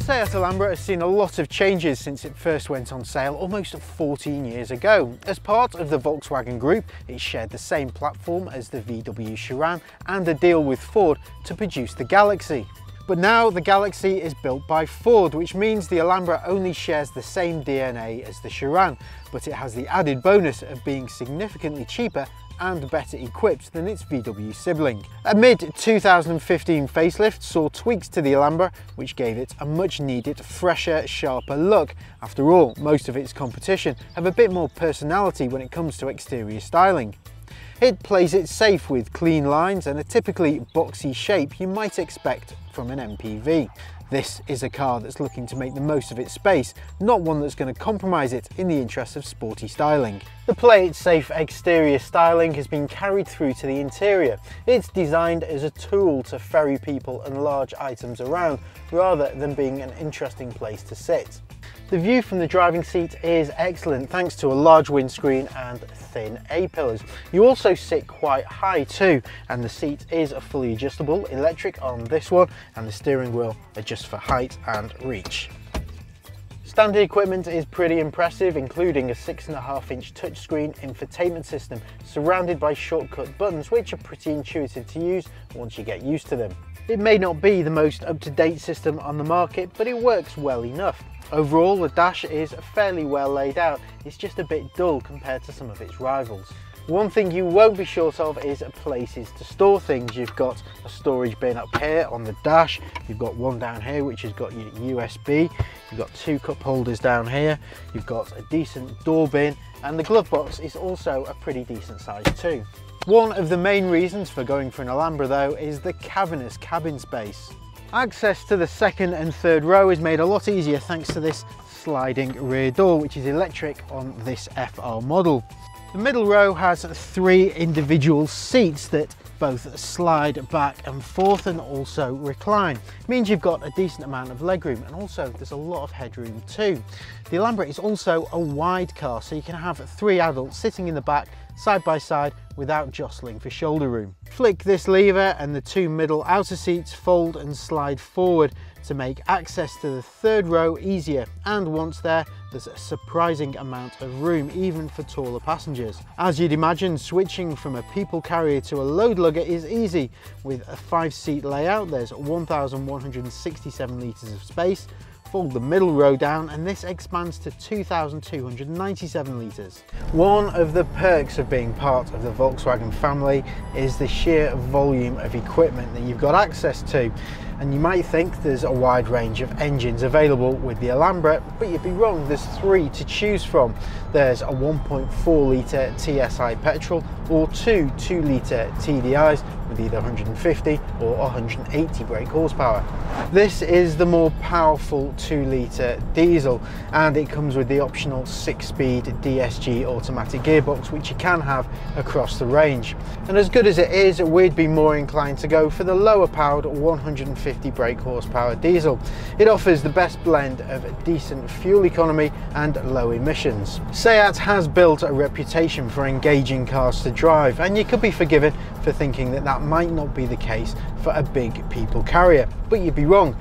Seat Alhambra has seen a lot of changes since it first went on sale almost 14 years ago. As part of the Volkswagen Group, it shared the same platform as the VW Charan and a deal with Ford to produce the Galaxy. But now the Galaxy is built by Ford, which means the Alhambra only shares the same DNA as the Charan, but it has the added bonus of being significantly cheaper and better equipped than its VW sibling. A mid-2015 facelift saw tweaks to the Alhambra, which gave it a much needed, fresher, sharper look. After all, most of its competition have a bit more personality when it comes to exterior styling. It plays it safe with clean lines and a typically boxy shape you might expect from an MPV. This is a car that's looking to make the most of its space, not one that's going to compromise it in the interest of sporty styling. The play it safe exterior styling has been carried through to the interior. It's designed as a tool to ferry people and large items around, rather than being an interesting place to sit. The view from the driving seat is excellent thanks to a large windscreen and thin A-pillars. You also sit quite high too, and the seat is fully adjustable, electric on this one, and the steering wheel adjusts for height and reach. Standard equipment is pretty impressive, including a 6.5-inch touchscreen infotainment system surrounded by shortcut buttons which are pretty intuitive to use once you get used to them. It may not be the most up-to-date system on the market, but it works well enough. Overall, the dash is fairly well laid out, it's just a bit dull compared to some of its rivals. One thing you won't be short of is places to store things. You've got a storage bin up here on the dash, you've got one down here which has got your USB, you've got two cup holders down here, you've got a decent door bin, and the glove box is also a pretty decent size too. One of the main reasons for going for an Alhambra though is the cavernous cabin space. Access to the second and third row is made a lot easier thanks to this sliding rear door, which is electric on this FR model. The middle row has 3 individual seats that both slide back and forth and also recline. It means you've got a decent amount of legroom, and also there's a lot of headroom too. The Alhambra is also a wide car, so you can have 3 adults sitting in the back side by side without jostling for shoulder room. Flick this lever and the 2 middle outer seats fold and slide forward to make access to the third row easier, and once there, there's a surprising amount of room even for taller passengers. As you'd imagine, switching from a people carrier to a load lugger is easy. With a 5-seat layout, there's 1,167 litres of space. Fold the middle row down and this expands to 2,297 litres. One of the perks of being part of the Volkswagen family is the sheer volume of equipment that you've got access to. And you might think there's a wide range of engines available with the Alhambra, but you'd be wrong, there's 3 to choose from. There's a 1.4 litre TSI petrol or 2 2-litre TDIs with either 150 or 180 brake horsepower. This is the more powerful 2-litre diesel, and it comes with the optional 6-speed DSG automatic gearbox, which you can have across the range. And as good as it is, we'd be more inclined to go for the lower powered 150 brake horsepower diesel. It offers the best blend of decent fuel economy and low emissions. Seat has built a reputation for engaging cars to drive, and you could be forgiven for thinking that that might not be the case for a big people carrier, but you'd be wrong.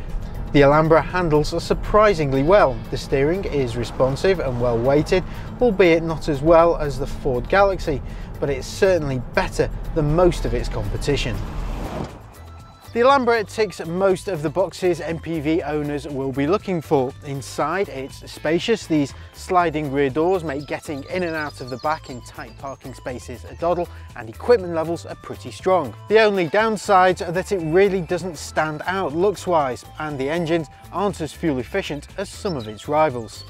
The Alhambra handles surprisingly well. The steering is responsive and well weighted, albeit not as well as the Ford Galaxy, but it's certainly better than most of its competition. The Alhambra ticks most of the boxes MPV owners will be looking for. Inside, it's spacious. These sliding rear doors make getting in and out of the back in tight parking spaces a doddle, and equipment levels are pretty strong. The only downsides are that it really doesn't stand out looks-wise, and the engines aren't as fuel efficient as some of its rivals.